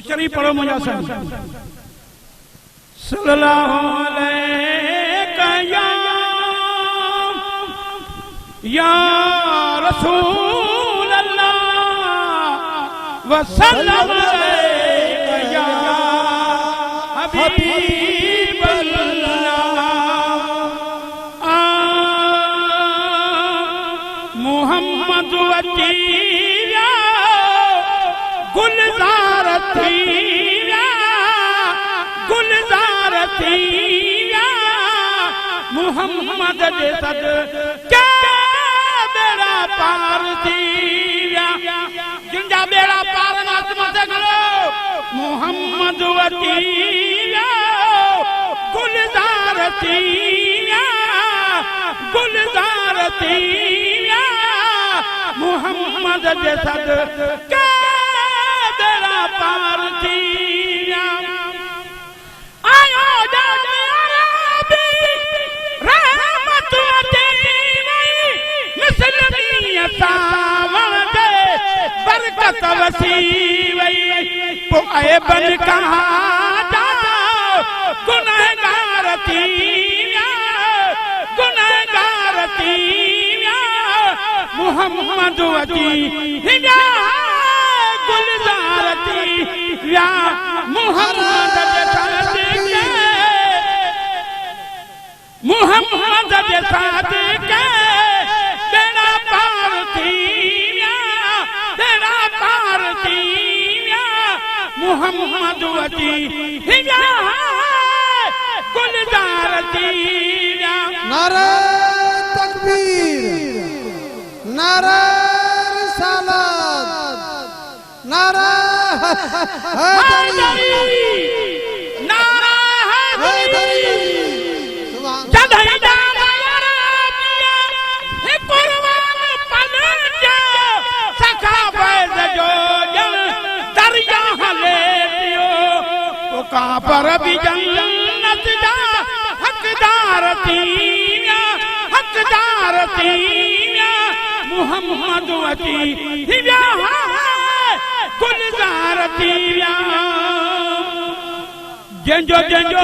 दुरूद शरीफ पढ़ो मुझा सन। सल्लल्लाहु अलैका या रसूल अल्लाह व सल्लम अलैका या हबीब अल्लाह। मुहम्मद वतीया गुलजार थीया गुलजार थीया मुहम्मद जे सद क्या बेड़ा पार थीया जिंजा बेड़ा पार नाच मत करो। मुहम्मद वतीया गुलजार थीया गुलजार थीया मुहम्मद जे सद क्या बेड़ा पार थीया। आयो जाने अरबी रहमत मुस्लिमियत सावण दे बरकत वसी वई पोए बन कहा जाओ गुनहगार थीया गुनहगार थीया मुहम्मद वती हिया गुलजार थीया मुहम्मद जे सादिक़ मुहम्मद जे सादिक़ बेड़ा पार थीया बेड़ा पार थीया मुहम्मद वती हिया गुलजार थीया। नारे तकबीर, नारे रिसालत, नारे हैदरी, नारा हैदरी। जदई दाना अरबिया हे कुर्बान पलट सखा फैज जो जन दरिया हलेटियो तो का पर भी जन्नत जा हकदार थीया हकदार थीया मुहम्मद वती हिया गुलजार थीया। जंजो जंजो